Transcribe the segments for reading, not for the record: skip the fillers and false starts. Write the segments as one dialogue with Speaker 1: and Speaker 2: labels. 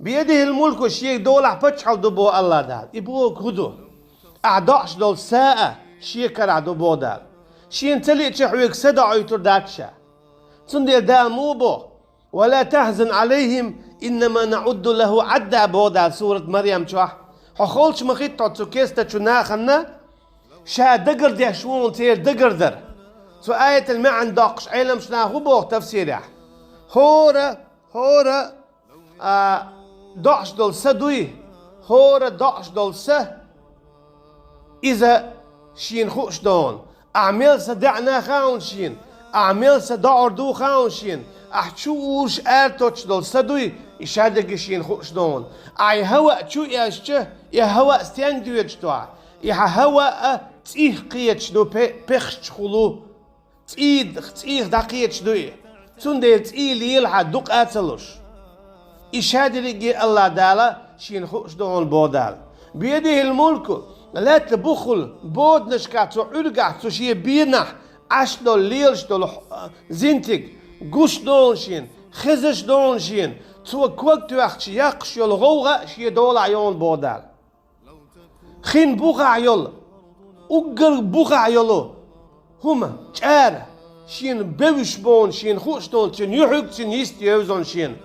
Speaker 1: بيده الملك وشيء دولة بتشحل دبو الله دال يبوك هدو أعداش دول ساعة شيء كرع دبو دال شيء تلي تشحوك سدع يتر داتشا تندي دال موبو ولا تحزن عليهم إنما نعد له عدا بودا سورة مريم شوح حخولش مخيط تعطو كيستا شنا خنا شا دقر دي شوون تير دقر در سو آية المعن داقش علم شنا هو بوغ تفسيريح هورا داقش دول سدوي هورا داقش دول سه إذا شين خوش دون أعمل سدعنا خاون شين أعمل سدعر دو خاون شين أحشوش أرتوش دول سدوي إشادك شين خوش دون أي هوا شو ياشته يا هوا استيان دويتش دوا يا هوا تيه قيتش دو بخش خلو تيه دقيتش دوي تندل تيه ليلها دوق أتلوش إشادك الله دالا شين خوش دون بودال بيده الملك لا تبخل بود نشكاتو عرقاتو شي بينح عشدول ليلشدول زينتك قوش دونشين خزش دونشين تو كوك توخشي يقش يول غوغا شي دول عيون بودال خين بوغا عيول اقر بوغا عيولو هما جار شين بوش بون شين خوش دون شين يحق شين يستيوزون شين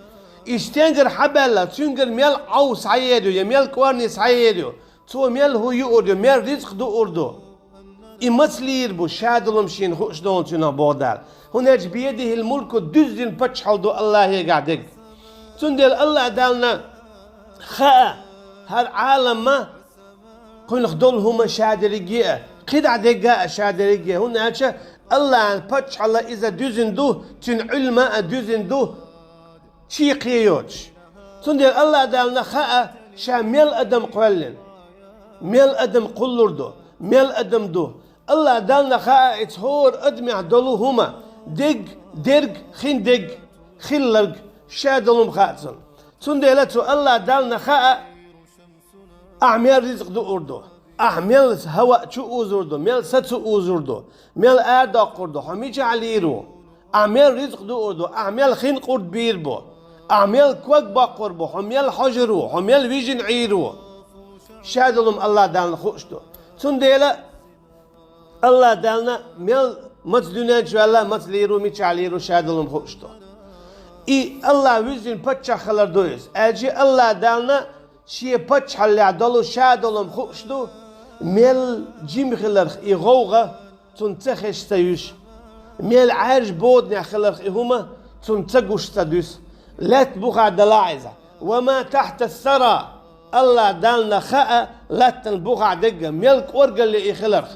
Speaker 1: استنجر حبلا تنجر ميل عوس عيدو يميل كوارنيس عيدو تو ميل هو يوردو ميل رزق دو اردو إمسلير بو شادلهم شين خوش دون تنا بودال هناك بيده الملك دزن بتشحل دو الله يقعدك تندل الله دالنا خاء هالعالم ما قل خدولهم شادرقية قدع دقاء شادرقية هناك الله بتشحل إذا دزن دو تن علماء دزن دو شي قيوش تندل الله دالنا خاء شامل أدم قولن ميل أدم قلردو ميل أدم دو الله دالنا خاء اتهور أدمع دلو هما دق درق خين دق خلق شادلهم خاتن تندلتو الله دالنا خاء أعمال رزق دو أردو أعمال هواء شو أوزردو ميل ستو أوزردو ميل آدا قردو حميش عليرو أعمال رزق دو أردو أعمال خين قرد بيربو أعمال كوك باقربو حميل حجرو حميل ويجن عيرو شادلهم الله دالنا خوشتو تندلا الله دالنا ميل متدنيا جوالا متليرو ميشاليرو شادلهم خوشتو الله ويزن بتشا خلر دويس اجي الله دالنا شي بتشا اللي عدلو شادلهم خوشتو ميل جيم خلر غوغا تنتخش تيوش ميل عارج بودني خلر هما تنتقوش تدوس لا تبوخ دلاعزة وما تحت الثرى الله دالنا خاء لا تنبوغع دقة ملك ورقة اللي يخلق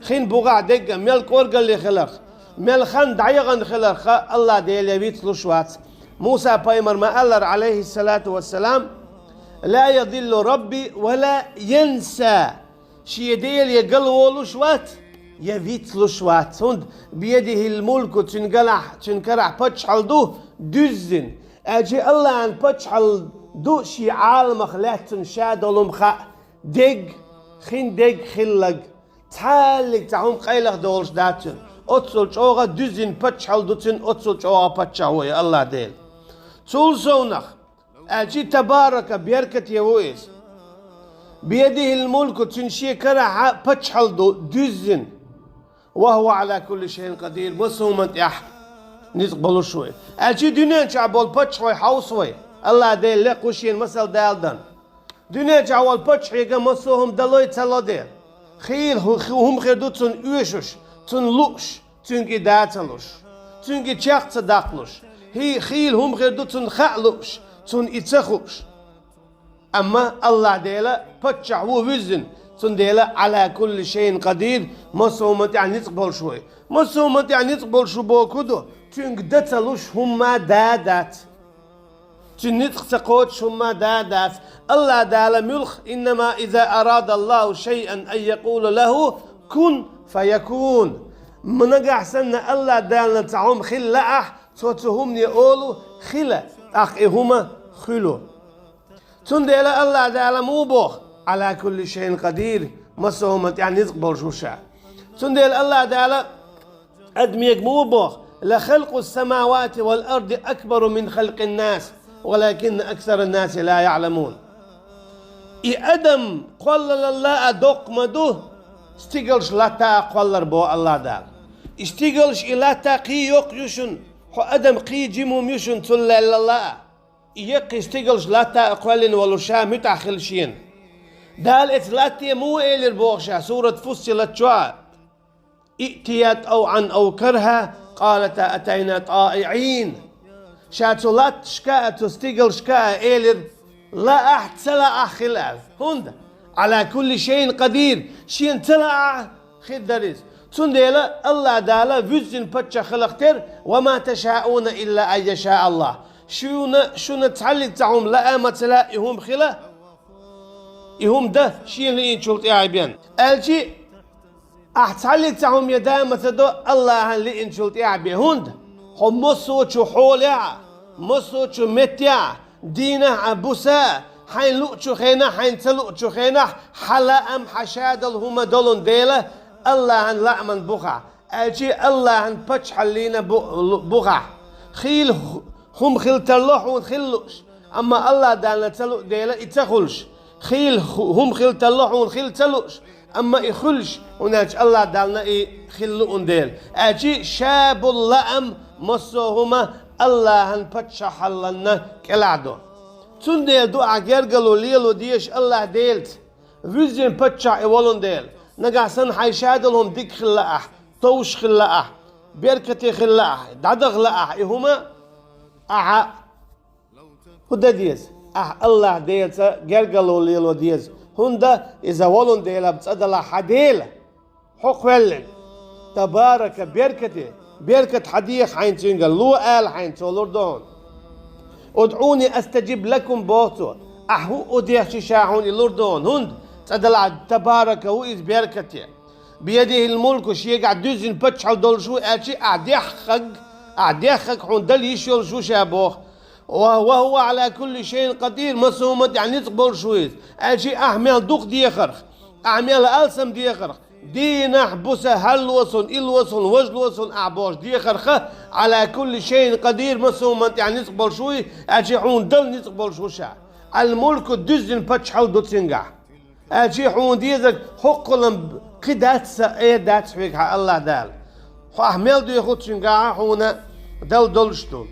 Speaker 1: خين بوغع دقة ملك ورقة اللي يخلق ملخان دعيغن خلق خاء الله ديال يبيت لشوات موسى بايمر ما قال عليه الصلاة والسلام لا يضل ربي ولا ينسى شي ديال يقل ولشوات يبيت لشوات هند بيده الملك تنكرع بتشحل دو دزن اجي الله عن بتشحل دو شي عالم خلاتن شادلهم خا دق خين دق خلق تالك تعهم قيلق دولش داتن أتصل جوغا دزين بتشحل دوتن أتصل جوغا بتشحوي الله ديل تول سونخ أجي تبارك بيركة يويس بيده الملك تنشي كرا بتشحل دو دزين وهو على كل شيء قدير مصومت يح نتقبلوا شوي أجي دنيا شعبول بتشحوي حوصوي الله ديل لقوشين مسل دالدن دنيا جوال بتشحيقا مصوهم دلوي تلودير خير هم خيردو تون اوشوش تون لوش تونكي داتلوش تونكي تشاق تداقلوش هي خيل هم خيردو تون خالوش تون اتخوش اما الله ديلا بتشح هو وزن تون ديلا على كل شيء قدير مصومت يعني تقبل شوي مصومت يعني تقبل شو بوكودو تونك داتلوش هما دادات تنتق تقود شما دادات الله دال ملخ إنما إذا أراد الله شيئا أن يقول له كن فيكون منقع سنة الله دالنا تعهم خلأح توتهم يقولوا خلأ أخيهما خلو تندل الله دال موبوخ على كل شيء قدير مصومت يعني يقبل شوشا تندل الله دال أدميك موبوخ لخلق السماوات والأرض أكبر من خلق الناس ولكن أكثر الناس لا يعلمون. أدم قال الله أدق مدو استيقلش لا قال بو الله دال استيقلش إلا قي يق يشن حو أدم قي جموم يشن تلا الله يق استيقلش لا قال ولو شا متأخل شين دال إتلاتي مو إلر بوغشا سورة فصلت شوا ائتيت أو عن أو كرها قالت أتينا طائعين شاتولات شكاء تستيقل شكاء إلر لا أحتسلا أخلاف هند على كل شيء قدير شين تلا خدريز تنديلا الله دالا فيزن بتشا خلقتر وما تشاءون إلا أن يشاء الله شو نتعلق تعهم لا مثلا يهم خلا يهم ده شين اللي ينشلت يعبين الجي أحتعلق تعهم يدا مثلا الله اللي ينشلت يعبين هند هم مصوتشو حوليا مصوتشو متيا دينا أبوسا حين لؤتشو خينا حين تلؤتشو خينا حلا أم حشاد الهما دولون ديلا الله أن لا من بخع أجي الله أن بتش حلينا بخع خيل هم خيل تلوحون خلوش أما الله دالنا تلو ديلا يتخلش خيل هم خيل تلوحون خيل تلوش أما يخلش هناك الله دالنا خلون ديل أجي شاب اللأم مصوهما الله أن بتش حلنا كلادو تنديل دو أجرجلو ليلو ديش الله ديلت فيزين بتشا إيولون ديل نقاسن حيشادلهم ديك خلاء توش خلاء بيركتي خلاء دعد خلاء إهما هدا ديز الله ديلت جرجلو ليلو ديز هندا إذا ولون ديلا بتصدلا حديل حق ولن تبارك بيركت حديق حين تنقل لو آل حين تولردون ادعوني استجب لكم بوتو احو اديح شاحون الاردون هند تدلع تبارك وإذ بيركتي بيده الملك وشي قاعد دوزن بتشحل دول شو اشي اعديخك حون دل يشيل شو شابوخ وهو على كل شيء قدير مسومت يعني تقبل شويز اشي احمل دوق ديخرخ اعمل السم ديخرخ دينح بوسه هل وصل إل وصل وجل وصل أعباش ديخرخه على كل شيء قدير مسومت يعني نتقبل شوي أجي حون دل نتقبل شو شا الملك الدزن بتشحل دوتسنجا أجي حون ديزك حق لهم قدات سأيدات فيك الله دال أحمل دو يخوت سنجا حون دل دلشتون